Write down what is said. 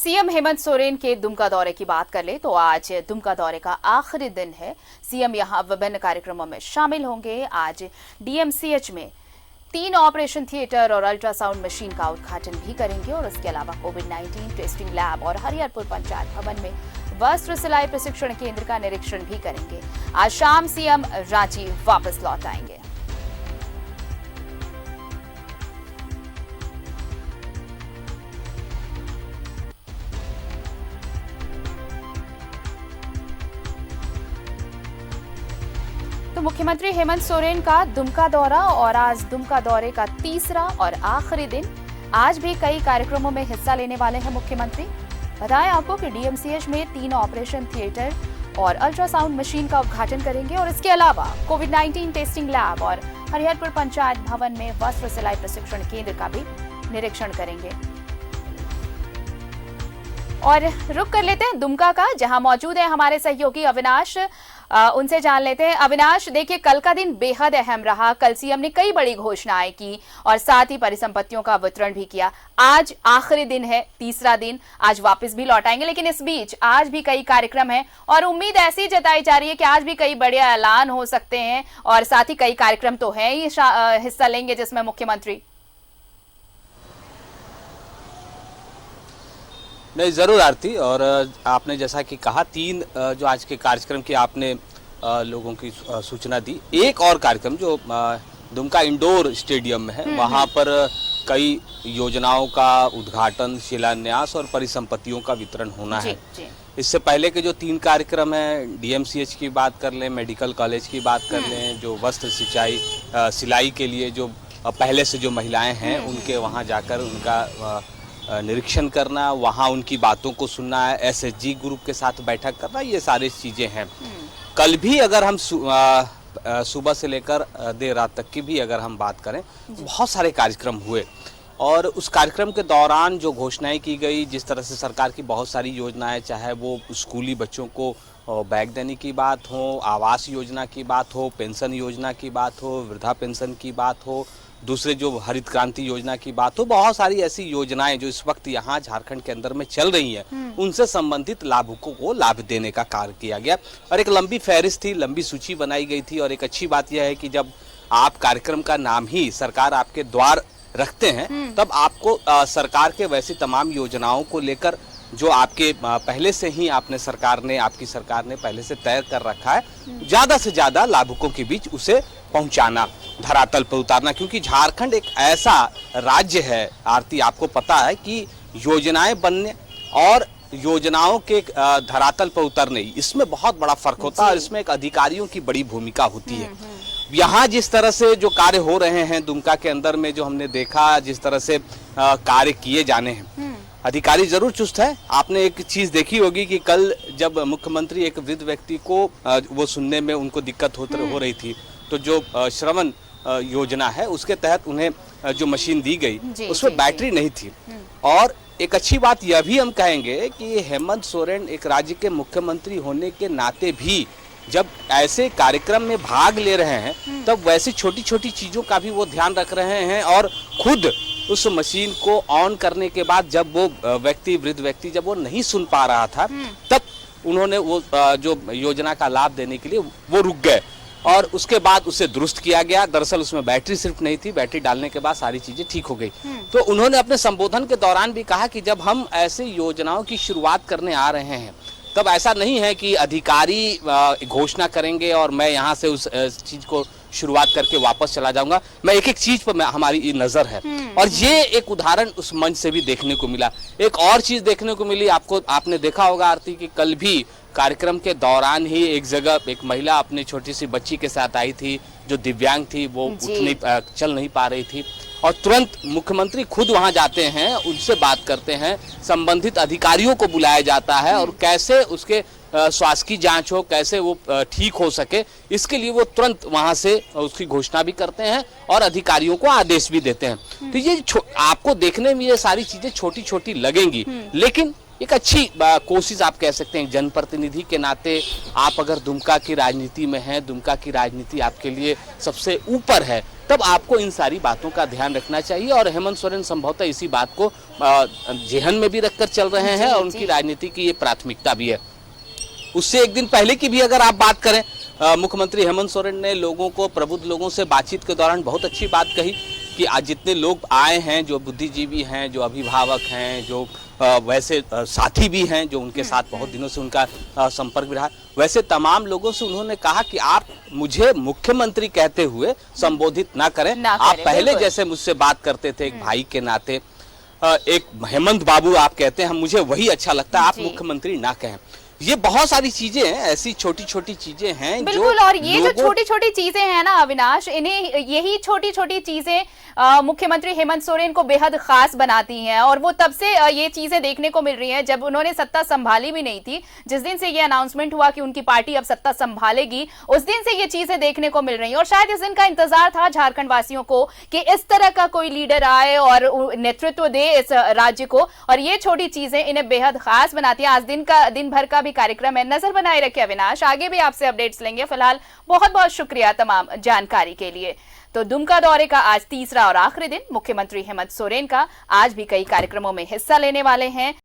CM Hemant Soren के दुमका दौरे की बात कर ले तो आज दुमका दौरे का आखिरी दिन है। सीएम यहां विभिन्न कार्यक्रमों में शामिल होंगे। आज डीएमसीएच में 3 ऑपरेशन थिएटर और अल्ट्रासाउंड मशीन का उद्घाटन भी करेंगे और इसके अलावा कोविड-19 टेस्टिंग लैब और हरिहरपुर पंचायत भवन में वस्त्र सिलाई प्रशिक्षण केंद्र का निरीक्षण भी करेंगे। आज शाम सीएम रांची वापस लौट आएंगे। तो मुख्यमंत्री हेमंत सोरेन का दुमका दौरा और आज दुमका दौरे का तीसरा और आखिरी दिन। आज भी कई कार्यक्रमों में हिस्सा लेने वाले हैं मुख्यमंत्री। बताएं आपको कि डीएमसीएच में 3 ऑपरेशन थिएटर और अल्ट्रासाउंड मशीन का उद्घाटन करेंगे और इसके अलावा कोविड-19 टेस्टिंग लैब और हरिहरपुर पंचायत भवन में वस्त्र सिलाई प्रशिक्षण केंद्र का भी निरीक्षण करेंगे। और रुक कर लेते हैं दुमका का, जहां मौजूद है हमारे सहयोगी अविनाश। उनसे जान लेते हैं। अविनाश, देखिए कल का दिन बेहद अहम रहा। कल सीएम ने कई बड़ी घोषणाएं की और साथ ही परिसंपत्तियों का वितरण भी किया। आज आखिरी दिन है, तीसरा दिन, आज वापस भी लौट आएंगे, लेकिन इस बीच आज भी कई कार्यक्रम हैं और उम्मीद ऐसी जताई जा रही है कि आज भी कई बड़े ऐलान हो सकते हैं और साथ ही कई कार्यक्रम तो है ही हिस्सा लेंगे जिसमें मुख्यमंत्री। नहीं, ज़रूर आरती। और आपने जैसा कि कहा 3 जो आज के कार्यक्रम की आपने लोगों की सूचना दी। एक और कार्यक्रम जो दुमका इंडोर स्टेडियम में है, वहाँ पर कई योजनाओं का उद्घाटन, शिलान्यास और परिसंपत्तियों का वितरण होना है। इससे पहले के जो 3 कार्यक्रम हैं, डीएमसीएच की बात कर लें, मेडिकल कॉलेज की बात कर लें, जो वस्त्र सिलाई के लिए जो पहले से जो महिलाएं हैं उनके वहाँ जाकर उनका निरीक्षण करना, वहाँ उनकी बातों को सुनना है, एसएचजी ग्रुप के साथ बैठक करना, ये सारी चीज़ें हैं। कल भी अगर हम सुबह से लेकर देर रात तक की भी अगर हम बात करें, बहुत सारे कार्यक्रम हुए और उस कार्यक्रम के दौरान जो घोषणाएं की गई, जिस तरह से सरकार की बहुत सारी योजनाएं, चाहे वो स्कूली बच्चों को बैग देने की बात हो, आवास योजना की बात हो, पेंशन योजना की बात हो, वृद्धा पेंशन की बात हो, दूसरे जो हरित क्रांति योजना की बात हो, बहुत सारी ऐसी योजनाएं जो इस वक्त यहाँ झारखंड के अंदर में चल रही हैं, उनसे संबंधित लाभुकों को लाभ देने का कार्य किया गया। और एक लंबी फहरिस्त थी, लंबी सूची बनाई गई थी। और एक अच्छी बात यह है कि जब आप कार्यक्रम का नाम ही सरकार आपके द्वार रखते हैं, तब आपको सरकार के वैसी तमाम योजनाओं को लेकर जो आपके पहले से ही आपकी सरकार ने पहले से तय कर रखा है, ज्यादा से ज्यादा लाभुकों के बीच उसे पहुंचाना, धरातल पर उतारना। क्योंकि झारखंड एक ऐसा राज्य है आरती, आपको पता है कि योजनाएं बनने और योजनाओं के धरातल पर उतरने, इसमें बहुत बड़ा फर्क होता है और इसमें एक अधिकारियों की बड़ी भूमिका होती है। यहाँ जिस तरह से जो कार्य हो रहे हैं दुमका के अंदर में, जो हमने देखा जिस तरह से कार्य किए जाने हैं, अधिकारी जरूर चुस्त है। आपने एक चीज देखी होगी कि कल जब मुख्यमंत्री एक वृद्ध व्यक्ति को वो सुनने में उनको दिक्कत हो रही थी, तो जो श्रवण योजना है उसके तहत उन्हें जो मशीन दी गई उसमें बैटरी नहीं थी। और एक अच्छी बात यह भी हम कहेंगे कि हेमंत सोरेन एक राज्य के मुख्यमंत्री होने के नाते भी जब ऐसे कार्यक्रम में भाग ले रहे हैं, तब वैसी छोटी छोटी चीजों का भी वो ध्यान रख रहे हैं। और खुद उस मशीन को ऑन करने के बाद जब वो वृद्ध व्यक्ति जब वो नहीं सुन पा रहा था, तब उन्होंने वो जो योजना का लाभ देने के लिए वो रुक गए और उसके बाद उसे दुरुस्त किया गया। दरअसल उसमें बैटरी सिर्फ नहीं थी, बैटरी डालने के बाद सारी चीजें ठीक हो गई। तो उन्होंने अपने संबोधन के दौरान भी कहा कि जब हम ऐसे योजनाओं की शुरुआत करने आ रहे हैं, तब ऐसा नहीं है कि अधिकारी घोषणा करेंगे और मैं यहाँ से उस चीज को शुरुआत करके वापस चला जाऊंगा। मैं एक एक चीज पर हमारी नजर है। और ये एक उदाहरण उस मंच से भी देखने को मिला। एक और चीज देखने को मिली, आपने देखा होगा आरती कि कल भी कार्यक्रम के दौरान ही एक जगह एक महिला अपनी छोटी सी बच्ची के साथ आई थी, जो दिव्यांग थी, वो चल नहीं पा रही थी। और तुरंत मुख्यमंत्री खुद वहां जाते हैं, उनसे बात करते हैं, संबंधित अधिकारियों को बुलाया जाता है और कैसे उसके स्वास्थ्य की जांच हो, कैसे वो ठीक हो सके, इसके लिए वो तुरंत वहां से उसकी घोषणा भी करते हैं और अधिकारियों को आदेश भी देते हैं। तो ये आपको देखने में ये सारी चीजें छोटी छोटी लगेंगी, लेकिन एक अच्छी कोशिश आप कह सकते हैं। जनप्रतिनिधि के नाते आप अगर दुमका की राजनीति में हैं, दुमका की राजनीति आपके लिए सबसे ऊपर है, तब आपको इन सारी बातों का ध्यान रखना चाहिए। और हेमंत सोरेन संभवतः इसी बात को जेहन में भी रखकर चल रहे हैं और उनकी राजनीति की ये प्राथमिकता भी है। उससे एक दिन पहले की भी अगर आप बात करें, मुख्यमंत्री हेमंत सोरेन ने लोगों को, प्रबुद्ध लोगों से बातचीत के दौरान बहुत अच्छी बात कही कि आज जितने लोग आए हैं, जो बुद्धिजीवी हैं, जो अभिभावक हैं, जो वैसे साथी भी हैं, जो उनके साथ बहुत दिनों से उनका संपर्क भी रहा, वैसे तमाम लोगों से उन्होंने कहा कि आप मुझे मुख्यमंत्री कहते हुए संबोधित ना करें, आप पहले जैसे मुझसे बात करते थे एक भाई के नाते, एक हेमंत बाबू आप कहते हैं, मुझे वही अच्छा लगता है, आप मुख्यमंत्री ना कहें। ये बहुत सारी चीजें हैं, ऐसी छोटी छोटी चीजें हैं बिल्कुल। और ये जो छोटी छोटी चीजें हैं ना अविनाश, इन्हें यही छोटी छोटी चीजें मुख्यमंत्री हेमंत सोरेन को बेहद खास बनाती हैं। और वो तब से ये चीजें देखने को मिल रही हैं जब उन्होंने सत्ता संभाली भी नहीं थी। जिस दिन से ये अनाउंसमेंट हुआ कि उनकी पार्टी अब सत्ता संभालेगी, उस दिन से ये चीजें देखने को मिल रही हैं। और शायद इस दिन का इंतजार था झारखंड वासियों को कि इस तरह का कोई लीडर आए और नेतृत्व दे इस राज्य को। और ये छोटी चीजें इन्हें बेहद खास बनाती हैं। आज दिन भर का कार्यक्रम है, नजर बनाए रखे अविनाश, आगे भी आपसे अपडेट्स लेंगे। फिलहाल बहुत बहुत शुक्रिया तमाम जानकारी के लिए। तो दुमका दौरे का आज तीसरा और आखिरी दिन, मुख्यमंत्री हेमंत सोरेन का आज भी कई कार्यक्रमों में हिस्सा लेने वाले हैं।